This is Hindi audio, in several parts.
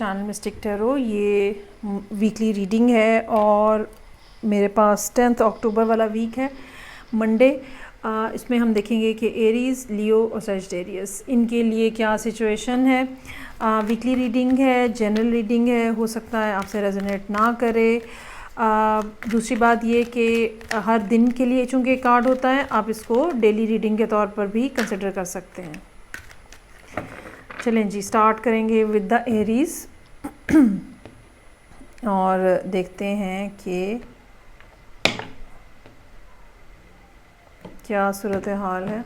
Channel mistake tarot. ये वीकली रीडिंग है और मेरे पास 10 अक्टूबर वाला वीक है, मंडे। इसमें हम देखेंगे कि एरीज़, लियो और सजिटेरियस इनके लिए क्या सिचुएशन है। वीकली रीडिंग है, जनरल रीडिंग है, हो सकता है आपसे रेजोनेट ना करे। दूसरी बात ये कि हर दिन के लिए चूँकि कार्ड होता है, आप इसको डेली रीडिंग के तौर पर भी कंसिडर कर सकते हैं। चलें जी, स्टार्ट करेंगे विद द एरीज़ और देखते हैं कि क्या सूरत हाल है।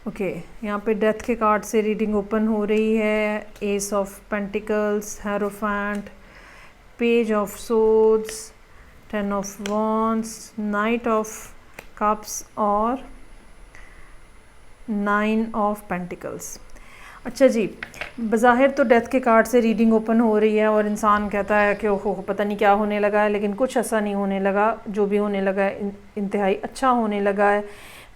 ओके, यहाँ पे डेथ के कार्ड से रीडिंग ओपन हो रही है। S of pentacles, hierophant, page of swords, 10 of wands, night of cups और 9 ऑफ पेंटिकल्स। अच्छा जी, बज़ाहिर तो डेथ के कार्ड से रीडिंग ओपन हो रही है और इंसान कहता है कि ओहो पता नहीं क्या होने लगा है, लेकिन कुछ ऐसा नहीं होने लगा। जो भी होने लगा है इंतहाई अच्छा होने लगा है।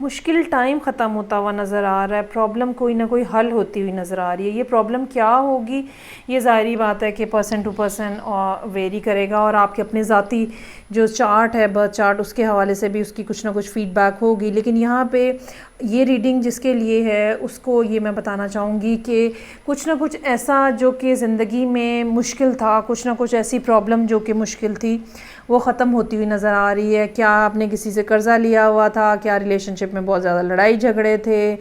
मुश्किल टाइम ख़त्म होता हुआ नज़र आ रहा है। प्रॉब्लम कोई ना कोई हल होती हुई नज़र आ रही है। ये प्रॉब्लम क्या होगी, ये ज़ाहिरी बात है कि पर्सन टू पर्सन वेरी करेगा और आपके अपने ज़ाती जो चार्ट है, बर्थ चार्ट, उसके हवाले से भी उसकी कुछ ना कुछ फ़ीडबैक होगी। लेकिन यहाँ पे ये रीडिंग जिसके लिए है उसको ये मैं बताना चाहूँगी कि कुछ ना कुछ ऐसा जो कि ज़िंदगी में मुश्किल था, कुछ ना कुछ ऐसी प्रॉब्लम जो कि मुश्किल थी, वो ख़त्म होती हुई नज़र आ रही है। क्या आपने किसी से कर्ज़ा लिया हुआ था, क्या रिलेशनशिप में बहुत ज़्यादा लड़ाई झगड़े थे,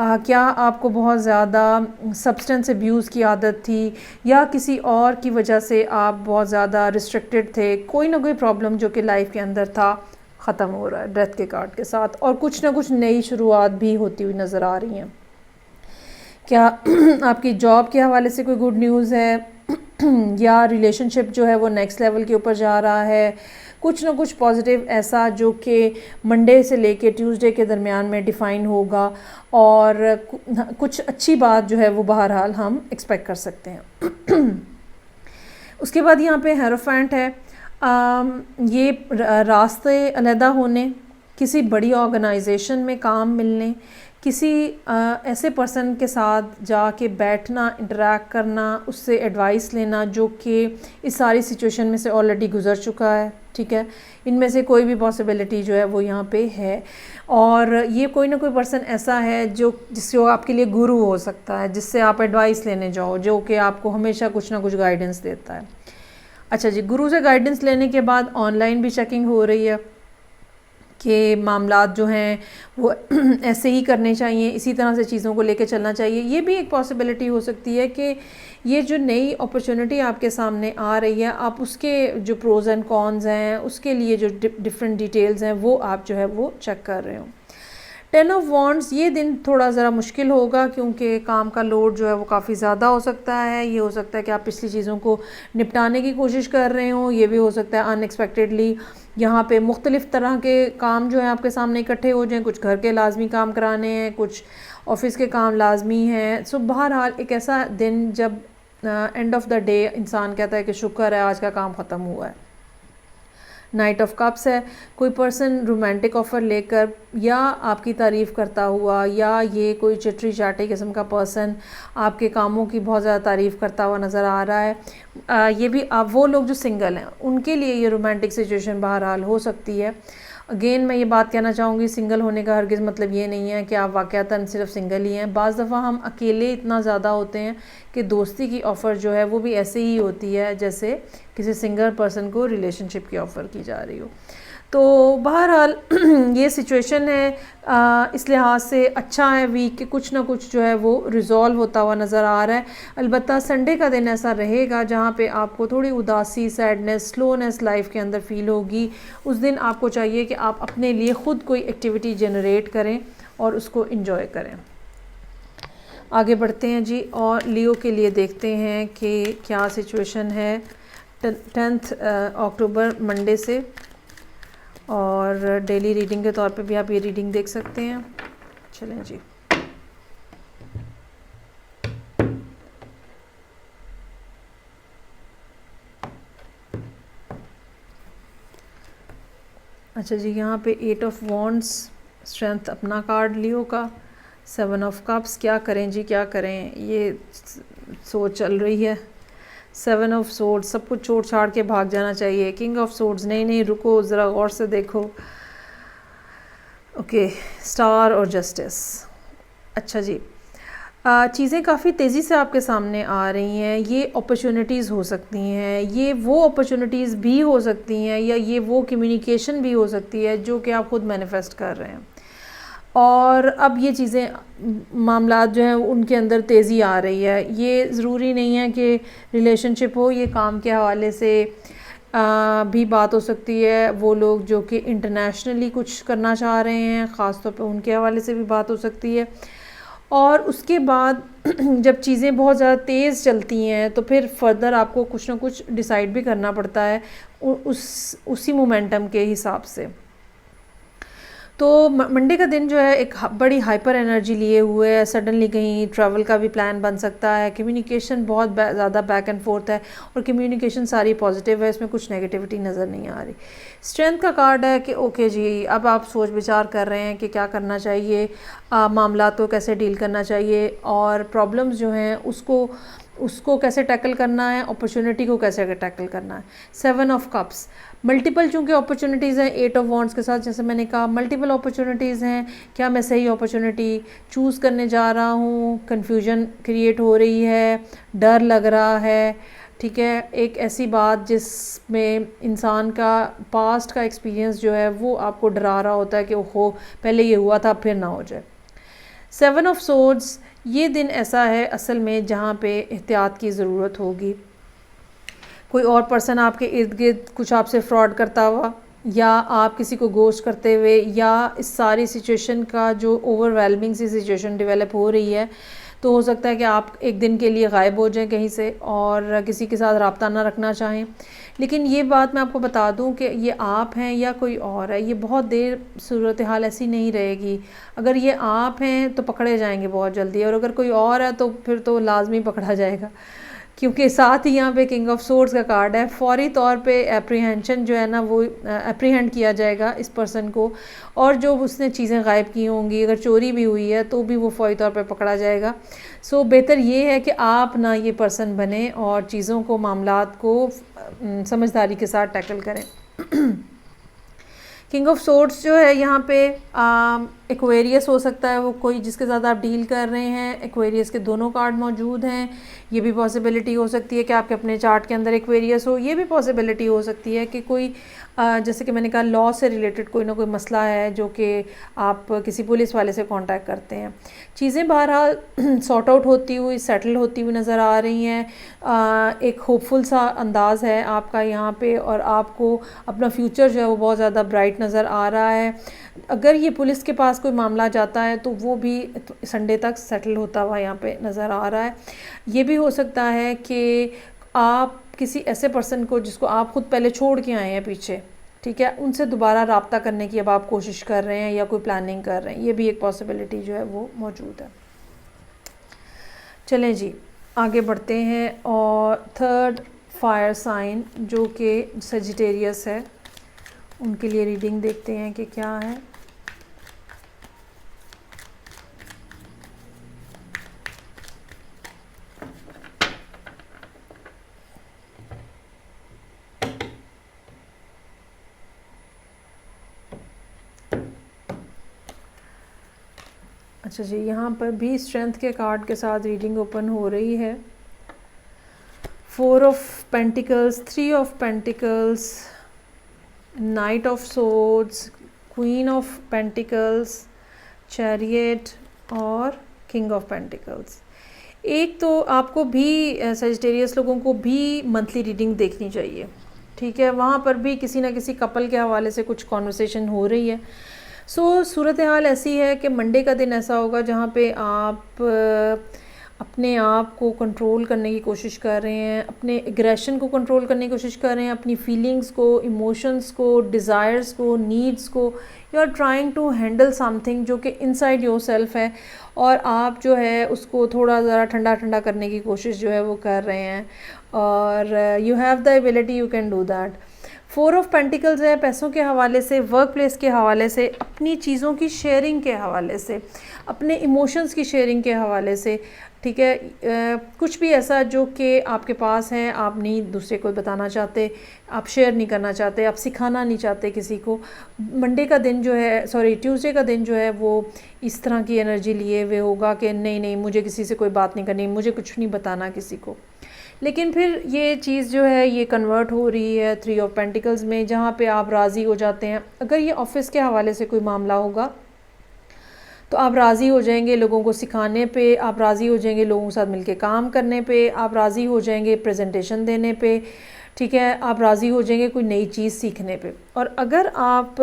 क्या आपको बहुत ज़्यादा सब्सटेंस अब्यूज़ की आदत थी, या किसी और की वजह से आप बहुत ज़्यादा रिस्ट्रिक्टेड थे। कोई ना कोई प्रॉब्लम जो कि लाइफ के अंदर था ख़त्म हो रहा है डेथ के कार्ड के साथ, और कुछ ना कुछ नई शुरुआत भी होती हुई नज़र आ रही हैं। क्या आपकी जॉब के हवाले से कोई गुड न्यूज़ है या रिलेशनशिप जो है वो नेक्स्ट लेवल के ऊपर जा रहा है। कुछ ना कुछ पॉजिटिव ऐसा जो कि मंडे से लेके ट्यूसडे के दरमियान में डिफ़ाइन होगा और कुछ अच्छी बात जो है वो बहरहाल हम एक्सपेक्ट कर सकते हैं। उसके बाद यहाँ पे हेरोफेंट है। ये रास्ते अलहदा होने, किसी बड़ी ऑर्गेनाइजेशन में काम मिलने, किसी ऐसे पर्सन के साथ जाके बैठना, इंटरेक्ट करना, उससे एडवाइस लेना जो कि इस सारी सिचुएशन में से ऑलरेडी गुजर चुका है। ठीक है, इनमें से कोई भी पॉसिबिलिटी जो है वो यहाँ पे है। और ये कोई ना कोई पर्सन ऐसा है जो जिससे आपके लिए गुरु हो सकता है, जिससे आप एडवाइस लेने जाओ, जो कि आपको हमेशा कुछ ना कुछ गाइडेंस देता है। अच्छा जी, गुरु से गाइडेंस लेने के बाद ऑनलाइन भी चेकिंग हो रही है कि मामलात जो हैं वो ऐसे ही करने चाहिए, इसी तरह से चीज़ों को लेके चलना चाहिए। ये भी एक पॉसिबिलिटी हो सकती है कि ये जो नई अपॉर्चुनिटी आपके सामने आ रही है, आप उसके जो प्रोज़ एंड कॉन्स हैं, उसके लिए जो डिफरेंट डिटेल्स हैं वो आप जो है वो चेक कर रहे हो। 10 ऑफ वॉन्ड्स, ये दिन थोड़ा ज़रा मुश्किल होगा क्योंकि काम का लोड जो है वो काफ़ी ज़्यादा हो सकता है। ये हो सकता है कि आप पिछली चीज़ों को निपटाने की कोशिश कर रहे हो। ये भी हो सकता है अनएक्सपेक्टेडली यहाँ पे मुख्तलिफ़ तरह के काम जो है आपके सामने इकट्ठे हो जाएं। कुछ घर के लाजमी काम कराने हैं, कुछ ऑफिस के काम लाजमी हैं। सो बहरहाल एक ऐसा दिन जब एंड ऑफ द डे इंसान कहता है कि शुक्र है आज का काम ख़त्म हुआ है। नाइट ऑफ कप्स है, कोई पर्सन रोमांटिक ऑफ़र लेकर या आपकी तारीफ़ करता हुआ, या ये कोई चिटरी चाटी किस्म का पर्सन आपके कामों की बहुत ज़्यादा तारीफ़ करता हुआ नज़र आ रहा है। ये भी आप वो लोग जो सिंगल हैं उनके लिए ये रोमांटिक सिचुएशन बहरहाल हो सकती है। अगेन मैं ये बात कहना चाहूँगी, सिंगल होने का हरगिज़ मतलब ये नहीं है कि आप वाक़यातन सिर्फ सिंगल ही हैं। बाज़ दफ़ा हम अकेले इतना ज़्यादा होते हैं कि दोस्ती की ऑफ़र जो है वो भी ऐसे ही होती है जैसे किसी सिंगल पर्सन को रिलेशनशिप की ऑफ़र की जा रही हो। तो बहरहाल ये सिचुएशन है, इस लिहाज से अच्छा है वीक के कुछ ना कुछ जो है वो रिज़ॉल्व होता हुआ नज़र आ रहा है। अलबत्ता संडे का दिन ऐसा रहेगा जहाँ पे आपको थोड़ी उदासी, सैडनेस, स्लोनेस लाइफ के अंदर फ़ील होगी। उस दिन आपको चाहिए कि आप अपने लिए ख़ुद कोई एक्टिविटी जनरेट करें और उसको इन्जॉय करें। आगे बढ़ते हैं जी और लियो के लिए देखते हैं कि क्या सिचुएशन है 10 अक्टूबर मंडे से, और डेली रीडिंग के तौर पे भी आप ये रीडिंग देख सकते हैं। चलें जी, अच्छा जी, यहाँ पे 8 ऑफ वॉन्ड्स, स्ट्रेंथ अपना कार्ड लियो का। 7 ऑफ कप्स, क्या करें जी क्या करें। ये सोच चल रही है। 7 ऑफ सोर्ड्स, सब कुछ छोड़ छाड़ के भाग जाना चाहिए। किंग ऑफ सोर्ड्स, नहीं नहीं रुको, ज़रा गौर से देखो। ओके, स्टार और जस्टिस। अच्छा जी, चीज़ें काफ़ी तेज़ी से आपके सामने आ रही हैं। ये अपॉर्चुनिटीज़ हो सकती हैं, ये वो अपॉर्चुनिटीज़ भी हो सकती हैं, या ये वो कम्युनिकेशन भी हो सकती है जो कि आप खुद मैनिफेस्ट कर रहे हैं। और अब ये चीज़ें मामलात जो हैं उनके अंदर तेज़ी आ रही है। ये ज़रूरी नहीं है कि रिलेशनशिप हो, ये काम के हवाले से भी बात हो सकती है। वो लोग जो कि इंटरनेशनली कुछ करना चाह रहे हैं, ख़ास तौर पे उनके हवाले से भी बात हो सकती है। और उसके बाद जब चीज़ें बहुत ज़्यादा तेज़ चलती हैं तो फिर फर्दर आपको कुछ ना कुछ डिसाइड भी करना पड़ता है उसी मोमेंटम के हिसाब से। तो मंडे का दिन जो है एक बड़ी हाइपर एनर्जी लिए हुए है। सडनली कहीं ट्रैवल का भी प्लान बन सकता है। कम्युनिकेशन बहुत ज़्यादा बैक एंड फोर्थ है, और कम्युनिकेशन सारी पॉजिटिव है, इसमें कुछ नेगेटिविटी नज़र नहीं आ रही। स्ट्रेंथ का कार्ड है कि ओके जी, अब आप सोच विचार कर रहे हैं कि क्या करना चाहिए, मामला को कैसे डील करना चाहिए, और प्रॉब्लम्स जो हैं उसको कैसे टैकल करना है, अपॉर्चुनिटी को कैसे टैकल करना है। 7 ऑफ कप्स, मल्टीपल चूँकि अपॉर्चुनिटीज़ हैं 8 ऑफ वॉन्ड्स के साथ, जैसे मैंने कहा मल्टीपल अपॉर्चुनिटीज़ हैं। क्या मैं सही अपॉर्चुनिटी चूज़ करने जा रहा हूँ, कन्फ्यूजन क्रिएट हो रही है, डर लग रहा है, ठीक है। एक ऐसी बात जिसमें इंसान का पास्ट का एक्सपीरियंस जो है वो आपको डरा रहा होता है कि ओहो पहले ये हुआ था फिर ना हो जाए। 7 ऑफ सोर्ड्स, ये दिन ऐसा है असल में जहाँ पे एहतियात की ज़रूरत होगी। कोई और पर्सन आपके इर्द गिर्द कुछ आपसे फ्रॉड करता हुआ, या आप किसी को गोस्ट करते हुए, या इस सारी सिचुएशन का जो ओवरवेलमिंग सी सिचुएशन डेवलप हो रही है, तो हो सकता है कि आप एक दिन के लिए गायब हो जाएं कहीं से और किसी के साथ रब्ता ना रखना चाहें। लेकिन ये बात मैं आपको बता दूं कि ये आप हैं या कोई और है, ये बहुत देर सूरत हाल ऐसी नहीं रहेगी। अगर ये आप हैं तो पकड़े जाएंगे बहुत जल्दी, और अगर कोई और है तो फिर तो लाजमी पकड़ा जाएगा, क्योंकि साथ ही यहाँ पे किंग ऑफ सोर्ड्स का कार्ड है। फौरी तौर पे एप्रीहेंशन जो है ना, वो एप्रीहेंड किया जाएगा इस पर्सन को, और जो उसने चीज़ें गायब की होंगी, अगर चोरी भी हुई है तो भी वो फौरी तौर पे पकड़ा जाएगा। सो बेहतर ये है कि आप ना ये पर्सन बने और चीज़ों को, मामलात को समझदारी के साथ टैकल करें। किंग ऑफ सोर्ड्स जो है यहाँ पे एक्वेरियस हो सकता है, वो कोई जिसके साथ आप डील कर रहे हैं। एक्वेरियस के दोनों कार्ड मौजूद हैं। ये भी पॉसिबिलिटी हो सकती है कि आपके अपने चार्ट के अंदर एक्वेरियस हो। ये भी पॉसिबिलिटी हो सकती है कि कोई जैसे कि मैंने कहा लॉ से रिलेटेड कोई ना कोई मसला है जो कि आप किसी पुलिस वाले से कांटेक्ट करते हैं। चीज़ें बहरहाल सॉर्ट आउट होती हुई, सेटल होती हुई नज़र आ रही हैं। एक होपफुल सा अंदाज़ है आपका यहाँ पे, और आपको अपना फ्यूचर जो है वो बहुत ज़्यादा ब्राइट नज़र आ रहा है। अगर ये पुलिस के पास कोई मामला जाता है तो वो भी संडे तक सेटल होता हुआ यहाँ पे नज़र आ रहा है। ये भी हो सकता है कि आप किसी ऐसे पर्सन को जिसको आप ख़ुद पहले छोड़ के आए हैं पीछे, ठीक है, उनसे दोबारा रब्ता करने की अब आप कोशिश कर रहे हैं या कोई प्लानिंग कर रहे हैं। ये भी एक पॉसिबिलिटी जो है वो मौजूद है। चलें जी, आगे बढ़ते हैं। और थर्ड फायर साइन जो कि सजिटेरियस है, उनके लिए रीडिंग देखते हैं कि क्या है। अच्छा जी, यहाँ पर भी स्ट्रेंथ के कार्ड के साथ रीडिंग ओपन हो रही है। 4 of pentacles, 3 of pentacles, night of swords, queen of pentacles, chariot और किंग ऑफ पेंटिकल्स। एक तो आपको भी सजिटेरियस लोगों को भी मंथली रीडिंग देखनी चाहिए, ठीक है। वहाँ पर भी किसी ना किसी कपल के हवाले से कुछ कॉन्वर्सेशन हो रही है। सूरत हाल ऐसी है कि मंडे का दिन ऐसा होगा जहाँ पे आप अपने आप को कंट्रोल करने की कोशिश कर रहे हैं, अपने एग्रेशन को कंट्रोल करने की कोशिश कर रहे हैं, अपनी फीलिंग्स को, इमोशंस को, डिज़ायर्स को, नीड्स को। You are trying to handle something जो कि इनसाइड योर सेल्फ है, और आप जो है उसको थोड़ा ज़रा ठंडा ठंडा करने की कोशिश जो है वो कर रहे हैं, और you have the ability, you can do that. 4 of pentacles है पैसों के हवाले से, वर्क प्लेस के हवाले से, अपनी चीज़ों की शेयरिंग के हवाले से, अपने इमोशंस की शेयरिंग के हवाले से, ठीक है। कुछ भी ऐसा जो कि आपके पास है, आप नहीं दूसरे को बताना चाहते, आप शेयर नहीं करना चाहते, आप सिखाना नहीं चाहते किसी को। मंडे का दिन जो है, सॉरी ट्यूसडे का दिन जो है वो इस तरह की एनर्जी लिए हुए होगा कि नहीं नहीं मुझे किसी से कोई बात नहीं करनी, मुझे कुछ नहीं बताना किसी को। लेकिन फिर ये चीज़ जो है ये कन्वर्ट हो रही है 3 ऑफ पेंटिकल्स में, जहाँ पे आप राज़ी हो जाते हैं। अगर ये ऑफिस के हवाले से कोई मामला होगा तो आप राज़ी हो जाएंगे लोगों को सिखाने पे, आप राज़ी हो जाएंगे लोगों के साथ मिलके काम करने पे, आप राज़ी हो जाएंगे प्रेजेंटेशन देने पे, ठीक है, आप राज़ी हो जाएंगे कोई नई चीज़ सीखने पे। और अगर आप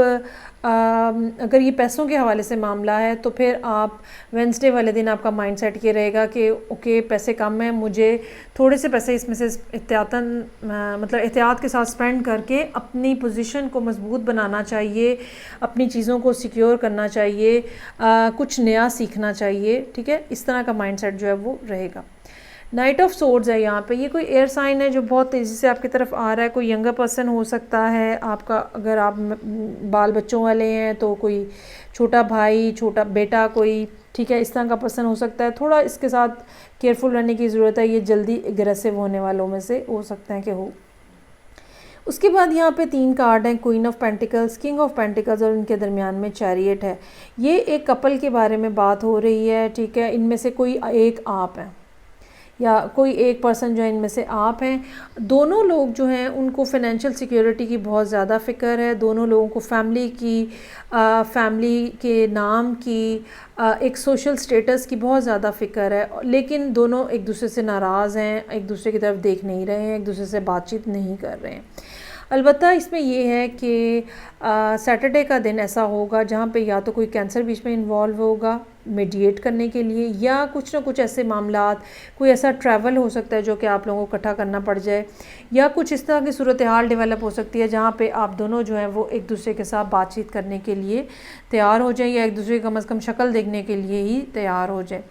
अगर ये पैसों के हवाले से मामला है तो फिर आप वेंसडे वाले दिन आपका माइंडसेट ये रहेगा कि ओके पैसे कम हैं, मुझे थोड़े से पैसे इसमें से एहतियातन मतलब एहतियात के साथ स्पेंड करके अपनी पोजीशन को मजबूत बनाना चाहिए, अपनी चीज़ों को सिक्योर करना चाहिए, कुछ नया सीखना चाहिए, ठीक है। इस तरह का माइंडसेट जो है वो रहेगा। नाइट ऑफ सोर्ड्स है यहाँ पे, ये कोई एयर साइन है जो बहुत तेज़ी से आपकी तरफ आ रहा है। कोई यंगर पर्सन हो सकता है आपका, अगर आप बाल बच्चों वाले हैं तो कोई छोटा भाई, छोटा बेटा कोई, ठीक है, इस तरह का पर्सन हो सकता है। थोड़ा इसके साथ केयरफुल रहने की ज़रूरत है, ये जल्दी एग्रेसिव होने वालों में से हो सकते हैं कि हो। उसके बाद यहाँ पे 3 कार्ड हैं, queen of pentacles, king of pentacles और इनके दरमियान में चैरियट है। ये एक कपल के बारे में बात हो रही है, ठीक है। इनमें से कोई एक आप है या कोई एक पर्सन जो है इनमें से आप हैं। दोनों लोग जो हैं उनको फाइनेंशियल सिक्योरिटी की बहुत ज़्यादा फ़िक्र है। दोनों लोगों को फैमिली की, फैमिली के नाम की, एक सोशल स्टेटस की बहुत ज़्यादा फ़िक्र है। लेकिन दोनों एक दूसरे से नाराज़ हैं, एक दूसरे की तरफ देख नहीं रहे हैं, एक दूसरे से बातचीत नहीं कर रहे हैं। अलबत्ता इसमें ये है कि सैटरडे का दिन ऐसा होगा जहाँ पे या तो कोई कैंसर बीच में इन्वॉल्व होगा मीडिएट करने के लिए, या कुछ ना कुछ ऐसे मामलात, कोई ऐसा ट्रैवल हो सकता है जो कि आप लोगों को इकट्ठा करना पड़ जाए, या कुछ इस तरह की सूरत हाल डेवलप हो सकती है जहाँ पे आप दोनों जो हैं वो एक दूसरे के साथ बातचीत करने के लिए तैयार हो जाएं, या एक दूसरे की कम से कम शक्ल देखने के लिए ही तैयार हो जाए।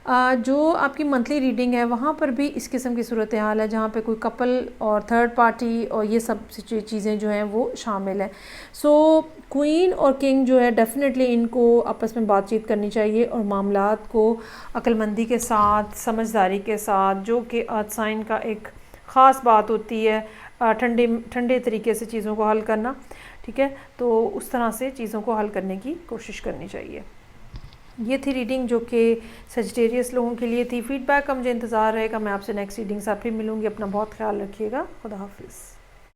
जो आपकी मंथली रीडिंग है वहाँ पर भी इस किस्म की सूरत हाल है जहाँ पे कोई कपल और थर्ड पार्टी और ये सब चीज़ें जो हैं वो शामिल है। सो क्वीन और किंग जो है डेफिनेटली इनको आपस में बातचीत करनी चाहिए और मामलात को अक्लमंदी के साथ, समझदारी के साथ, जो कि अर्थ साइन का एक ख़ास बात होती है, ठंडे तरीके से चीज़ों को हल करना, ठीक है। तो उस तरह से चीज़ों को हल करने की कोशिश करनी चाहिए। ये थी रीडिंग जो कि सजिटेरियस लोगों के लिए थी। फीडबैक का मुझे इंतज़ार रहेगा। मैं आपसे नेक्स्ट रीडिंग से फिर मिलूँगी। अपना बहुत ख्याल रखिएगा। खुदा हाफिज़।